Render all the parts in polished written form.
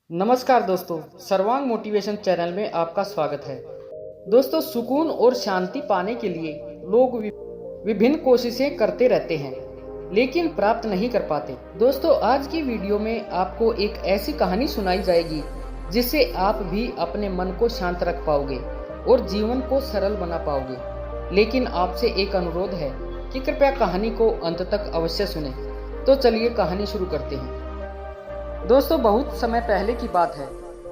नमस्कार दोस्तों, सर्वांग मोटिवेशन चैनल में आपका स्वागत है। दोस्तों, सुकून और शांति पाने के लिए लोग विभिन्न कोशिशें करते रहते हैं, लेकिन प्राप्त नहीं कर पाते। दोस्तों, आज की वीडियो में आपको एक ऐसी कहानी सुनाई जाएगी जिससे आप भी अपने मन को शांत रख पाओगे और जीवन को सरल बना पाओगे। लेकिन आपसे एक अनुरोध है कि कृपया कहानी को अंत तक अवश्य सुने। तो चलिए कहानी शुरू करते हैं। दोस्तों, बहुत समय पहले की बात है।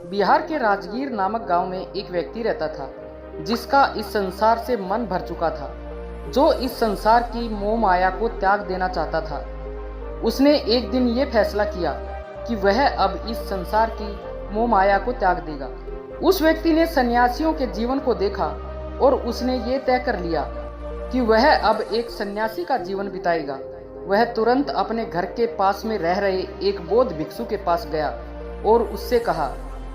बिहार के राजगीर नामक गांव में एक व्यक्ति रहता था जिसका इस संसार से मन भर चुका था, जो इस संसार की मोह माया को त्याग देना चाहता था। उसने एक दिन ये फैसला किया कि वह अब इस संसार की मोह माया को त्याग देगा। उस व्यक्ति ने सन्यासियों के जीवन को देखा और उसने ये तय कर लिया कि वह अब एक सन्यासी का जीवन बिताएगा। वह तुरंत अपने घर के पास में रह रहे एक बौद्ध भिक्षु के पास गया और उससे कहा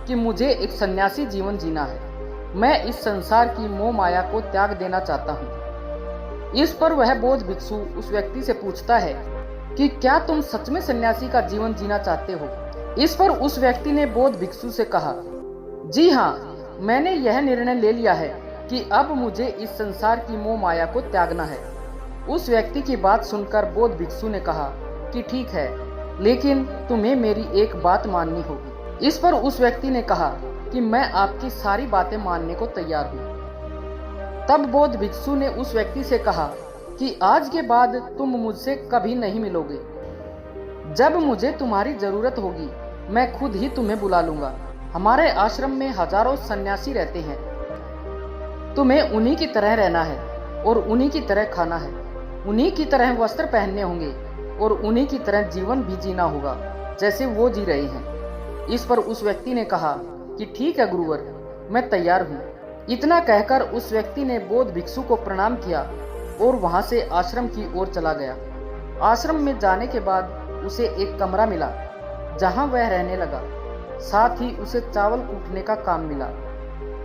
कि मुझे एक सन्यासी जीवन जीना है। मैं इस संसार की मोह माया को त्याग देना चाहता हूँ। इस पर वह बौद्ध भिक्षु उस व्यक्ति से पूछता है कि क्या तुम सच में सन्यासी का जीवन जीना चाहते हो? इस पर उस व्यक्ति ने बौद्ध भिक्षु से कहा, जी हाँ, मैंने यह निर्णय ले लिया है कि अब मुझे इस संसार की मोह माया को त्यागना है। उस व्यक्ति की बात सुनकर बौद्ध भिक्षु ने कहा कि ठीक है, लेकिन तुम्हें मेरी एक बात माननी होगी। इस पर उस व्यक्ति ने कहा कि मैं आपकी सारी बातें मानने को तैयार हूँ। तब बौद्ध भिक्षु ने उस व्यक्ति से कहा कि आज के बाद तुम मुझसे कभी नहीं मिलोगे। जब मुझे तुम्हारी जरूरत होगी मैं खुद ही तुम्हें बुला लूंगा। हमारे आश्रम में हजारों सन्यासी रहते हैं। तुम्हें उन्हीं की तरह रहना है और उन्हीं की तरह खाना है, उन्हीं की तरह वस्त्र पहनने होंगे और उन्हीं की तरह जीवन भी जीना होगा जैसे वो जी रहे हैं। इस पर उस व्यक्ति ने कहा कि ठीक है गुरुवर, मैं तैयार हूँ। इतना कहकर उस व्यक्ति ने बौद्ध भिक्षु को प्रणाम किया और वहां से आश्रम की ओर चला गया। आश्रम में जाने के बाद उसे एक कमरा मिला जहाँ वह रहने लगा। साथ ही उसे चावल कूटने का काम मिला।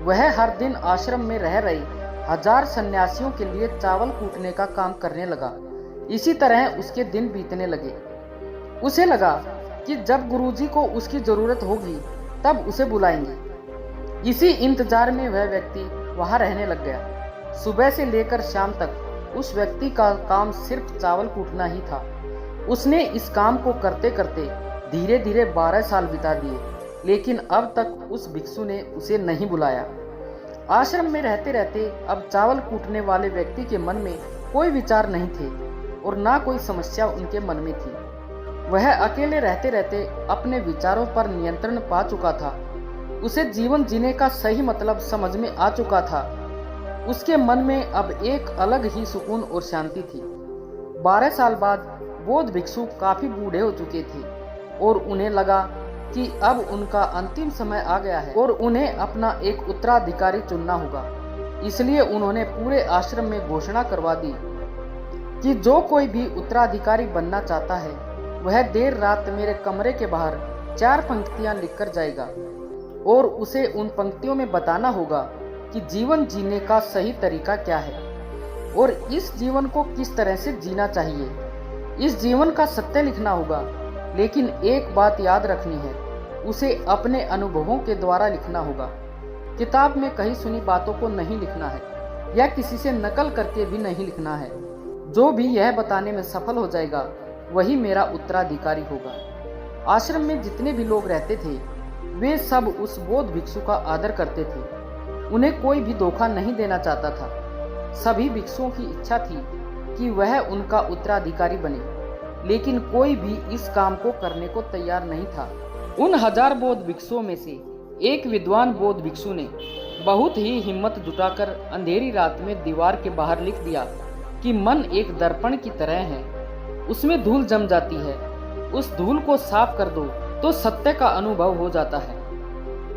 वह हर दिन आश्रम में रह रहे हजार सन्यासियों के लिए चावल कूटने का काम करने लगा। इसी तरह उसके दिन बीतने लगे। उसे लगा कि जब गुरुजी को उसकी जरूरत होगी तब उसे बुलाएंगे। इसी इंतजार में वह व्यक्ति वहां रहने लग गया। सुबह से लेकर शाम तक उस व्यक्ति का काम सिर्फ चावल कूटना ही था। उसने इस काम को करते करते धीरे धीरे 12 साल बिता दिए, लेकिन अब तक उस भिक्षु ने उसे नहीं बुलाया। आश्रम में रहते रहते अब चावल कूटने वाले व्यक्ति के मन में कोई विचार नहीं थे और ना कोई समस्या उनके मन में थी। वह अकेले रहते रहते अपने विचारों पर नियंत्रण पा चुका था। उसे जीवन जीने का सही मतलब समझ में आ चुका था। उसके मन में अब एक अलग ही सुकून और शांति थी। 12 साल बाद बौद्ध भिक्षु काफी बूढ़े हो चुके थे और उन्हें लगा कि अब उनका अंतिम समय आ गया है और उन्हें अपना एक उत्तराधिकारी चुनना होगा। इसलिए उन्होंने पूरे आश्रम में घोषणा करवा दी कि जो कोई भी उत्तराधिकारी बनना चाहता है वह देर रात मेरे कमरे के बाहर 4 पंक्तियां लिखकर जाएगा और उसे उन पंक्तियों में बताना होगा कि जीवन जीने का सही तरीका क्या है और इस जीवन को किस तरह से जीना चाहिए। इस जीवन का सत्य लिखना होगा, लेकिन एक बात याद रखनी है, उसे अपने अनुभवों के द्वारा लिखना होगा। किताब में कही सुनी बातों को नहीं लिखना है या किसी से नकल करके भी नहीं लिखना है। जो भी यह बताने में सफल हो जाएगा वही मेरा उत्तराधिकारी होगा। आश्रम में जितने भी लोग रहते थे वे सब उस बौद्ध भिक्षु का आदर करते थे। उन्हें कोई भी धोखा नहीं देना चाहता था। सभी भिक्षुओं की इच्छा थी कि वह उनका उत्तराधिकारी बने, लेकिन कोई भी इस काम को करने को तैयार नहीं था। उन हजार बौद्ध भिक्षुओं में से एक विद्वान बौद्ध भिक्षु ने बहुत ही हिम्मत जुटाकर अंधेरी रात में दीवार के बाहर लिख दिया कि मन एक दर्पण की तरह है, उसमें धूल जम जाती है, उस धूल को साफ कर दो तो सत्य का अनुभव हो जाता है।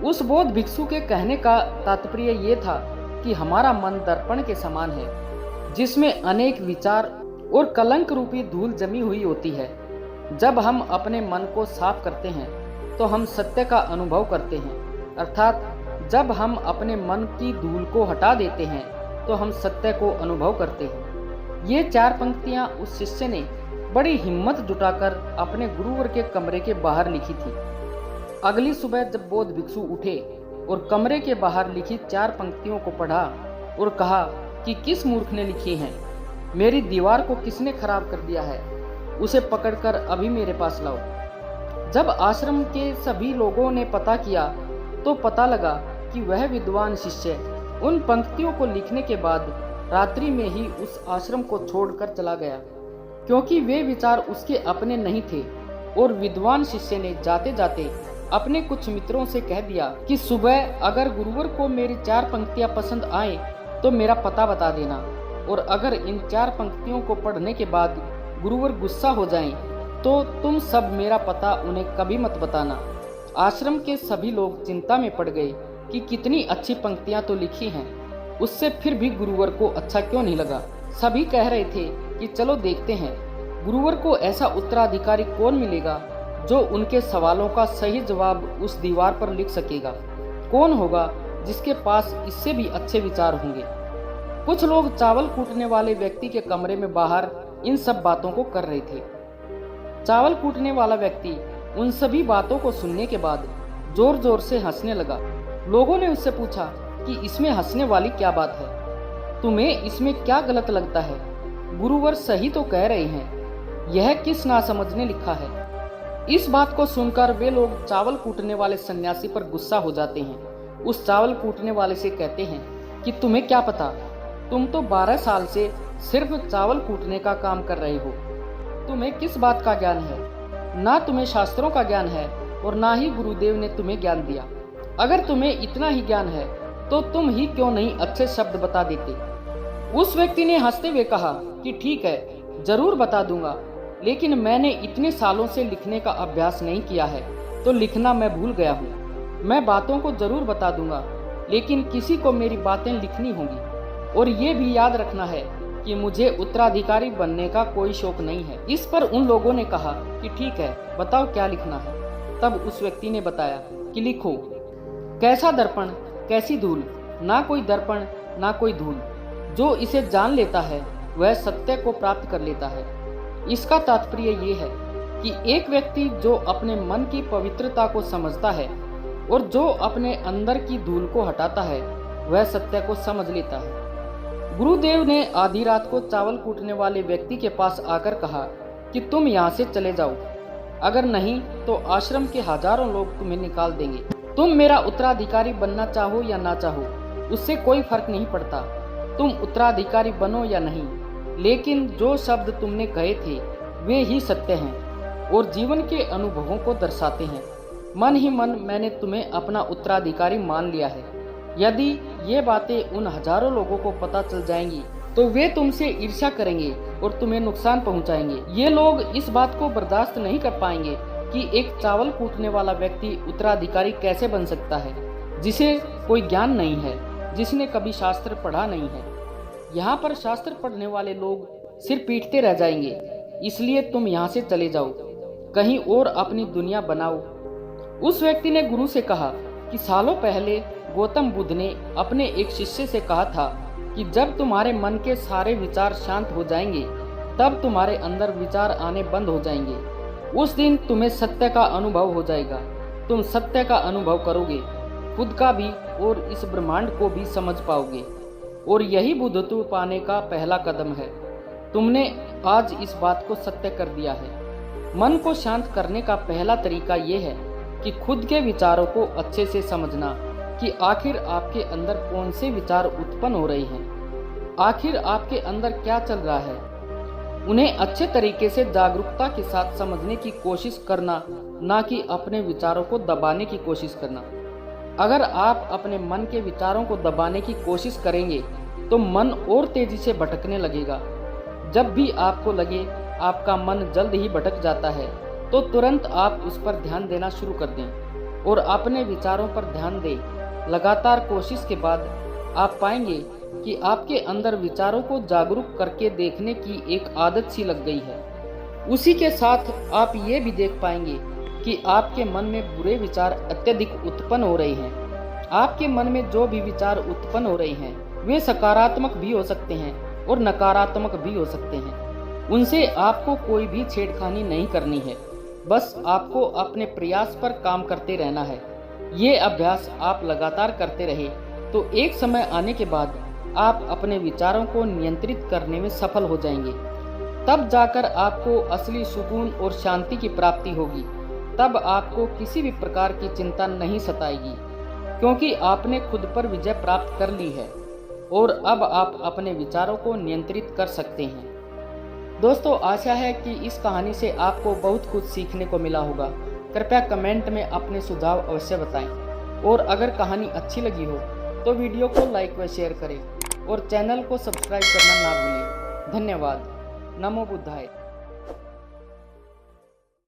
उस बौद्ध भिक्षु के कहने का तात्पर्य ये था कि हमारा मन दर्पण के समान है, जिसमें अनेक विचार और कलंक रूपी धूल जमी हुई होती है। जब हम अपने मन को साफ करते हैं तो हम सत्य का अनुभव करते हैं, अर्थात जब हम अपने मन की धूल को हटा देते हैं तो हम सत्य को अनुभव करते हैं। ये 4 पंक्तियां उस शिष्य ने बड़ी हिम्मत जुटाकर अपने गुरुवर के कमरे के बाहर लिखी थी। अगली सुबह जब बौद्ध भिक्षु उठे और कमरे के बाहर लिखी 4 पंक्तियों को पढ़ा और कहा कि किस मूर्ख ने लिखी हैं, मेरी दीवार को किसने खराब कर दिया है, उसे पकड़कर अभी मेरे पास लाओ। जब आश्रम के सभी लोगों ने पता किया तो पता लगा कि वह विद्वान शिष्य उन पंक्तियों को लिखने के बाद रात्रि में ही उस आश्रम को छोड़कर चला गया, क्योंकि वे विचार उसके अपने नहीं थे। और विद्वान शिष्य ने जाते जाते अपने कुछ मित्रों से कह दिया कि सुबह अगर गुरुवर को मेरी 4 पंक्तियां पसंद आए तो मेरा पता बता देना, और अगर इन 4 पंक्तियों को पढ़ने के बाद गुरुवर गुस्सा हो जाएं तो तुम सब मेरा पता उन्हें कभी मत बताना। आश्रम के सभी लोग चिंता में पड़ गए कि कितनी अच्छी पंक्तियां तो लिखी हैं, उससे फिर भी गुरुवर को अच्छा क्यों नहीं लगा। सभी कह रहे थे कि चलो देखते हैं गुरुवर को ऐसा उत्तराधिकारी कौन मिलेगा जो उनके सवालों का सही जवाब उस दीवार पर लिख सकेगा। कौन होगा जिसके पास इससे भी अच्छे विचार होंगे। कुछ लोग चावल कूटने वाले व्यक्ति के कमरे में बाहर इन सब बातों को कर रहे थे। चावल कूटने वाला व्यक्ति उन सभी बातों को सुनने के बाद जोर जोर से हंसने लगा। लोगों ने उससे पूछा कि इसमें हंसने वाली क्या बात है, तुम्हें इसमें क्या गलत लगता है? गुरुवर सही तो कह रहे हैं, यह किस नासमझ ने लिखा है। इस बात को सुनकर वे लोग चावल कूटने वाले सन्यासी पर गुस्सा हो जाते हैं। उस चावल कूटने वाले से कहते हैं कि तुम्हें क्या पता, तुम तो 12 साल से सिर्फ चावल कूटने का काम कर रहे हो, तुम्हें किस बात का ज्ञान है? ना तुम्हें शास्त्रों का ज्ञान है और ना ही गुरुदेव ने तुम्हें ज्ञान दिया। अगर तुम्हें इतना ही ज्ञान है तो तुम ही क्यों नहीं अच्छे शब्द बता देते। उस व्यक्ति ने हंसते हुए कहा कि ठीक है, जरूर बता दूंगा, लेकिन मैंने इतने सालों से लिखने का अभ्यास नहीं किया है तो लिखना मैं भूल गया हूँ। मैं बातों को जरूर बता दूंगा, लेकिन किसी को मेरी बातें लिखनी होंगी। और ये भी याद रखना है कि मुझे उत्तराधिकारी बनने का कोई शौक नहीं है। इस पर उन लोगों ने कहा कि ठीक है, बताओ क्या लिखना है। तब उस व्यक्ति ने बताया कि लिखो, कैसा दर्पण कैसी धूल, ना कोई दर्पण ना कोई धूल, जो इसे जान लेता है वह सत्य को प्राप्त कर लेता है। इसका तात्पर्य ये है कि एक व्यक्ति जो अपने मन की पवित्रता को समझता है और जो अपने अंदर की धूल को हटाता है वह सत्य को समझ लेता है। गुरुदेव ने आधी रात को चावल कूटने वाले व्यक्ति के पास आकर कहा कि तुम यहाँ से चले जाओ, अगर नहीं तो आश्रम के हजारों लोग तुम्हें निकाल देंगे। तुम मेरा उत्तराधिकारी बनना चाहो या ना चाहो, उससे कोई फर्क नहीं पड़ता। तुम उत्तराधिकारी बनो या नहीं, लेकिन जो शब्द तुमने कहे थे वे ही सत्य हैं और जीवन के अनुभवों को दर्शाते हैं। मन ही मन मैंने तुम्हें अपना उत्तराधिकारी मान लिया है। यदि ये बातें उन हजारों लोगों को पता चल जाएंगी तो वे तुमसे ईर्ष्या करेंगे और तुम्हें नुकसान पहुंचाएंगे। ये लोग इस बात को बर्दाश्त नहीं कर पाएंगे कि एक चावल कूटने वाला व्यक्ति उत्तराधिकारी कैसे बन सकता है, जिसे कोई ज्ञान नहीं है, जिसने कभी शास्त्र पढ़ा नहीं है। यहाँ पर शास्त्र पढ़ने वाले लोग सिर पीटते रह जाएंगे, इसलिए तुम यहाँ से चले जाओ, कहीं और अपनी दुनिया बनाओ। उस व्यक्ति ने गुरु से कहा कि सालों पहले गौतम बुद्ध ने अपने एक शिष्य से कहा था कि जब तुम्हारे मन के सारे विचार शांत हो जाएंगे तब तुम्हारे अंदर विचार आने बंद हो जाएंगे। उस दिन तुम्हें सत्य का अनुभव हो जाएगा, तुम सत्य का अनुभव करोगे, खुद का भी और इस ब्रह्मांड को भी समझ पाओगे। और यही बुद्धत्व पाने का पहला कदम है। तुमने आज इस बात को सत्य कर दिया है। मन को शांत करने का पहला तरीका यह है कि खुद के विचारों को अच्छे से समझना कि आखिर आपके अंदर कौन से विचार उत्पन्न हो रहे हैं, आखिर आपके अंदर क्या चल रहा है। उन्हें अच्छे तरीके से जागरूकता के साथ समझने की कोशिश करना, ना कि अपने विचारों को दबाने की कोशिश करना। अगर आप अपने मन के विचारों को दबाने की कोशिश करेंगे तो मन और तेजी से भटकने लगेगा। जब भी आपको लगे आपका मन जल्द ही भटक जाता है तो तुरंत आप उस पर ध्यान देना शुरू कर दें और अपने विचारों पर ध्यान दें। लगातार कोशिश के बाद आप पाएंगे कि आपके अंदर विचारों को जागरूक करके देखने की एक आदत सी लग गई है। उसी के साथ आप ये भी देख पाएंगे कि आपके मन में बुरे विचार अत्यधिक उत्पन्न हो रहे हैं। आपके मन में जो भी विचार उत्पन्न हो रहे हैं वे सकारात्मक भी हो सकते हैं और नकारात्मक भी हो सकते हैं। उनसे आपको कोई भी छेड़खानी नहीं करनी है। बस आपको अपने प्रयास पर काम करते रहना है। ये अभ्यास आप लगातार करते रहे तो एक समय आने के बाद आप अपने विचारों को नियंत्रित करने में सफल हो जाएंगे। तब जाकर आपको असली सुकून और शांति की प्राप्ति होगी। तब आपको किसी भी प्रकार की चिंता नहीं सताएगी, क्योंकि आपने खुद पर विजय प्राप्त कर ली है और अब आप अपने विचारों को नियंत्रित कर सकते हैं। दोस्तों, आशा है कि इस कहानी से आपको बहुत कुछ सीखने को मिला होगा। कृपया कमेंट में अपने सुझाव अवश्य बताएं और अगर कहानी अच्छी लगी हो तो वीडियो को लाइक व शेयर करें और चैनल को सब्सक्राइब करना ना भूलें। धन्यवाद। नमो बुद्धाय।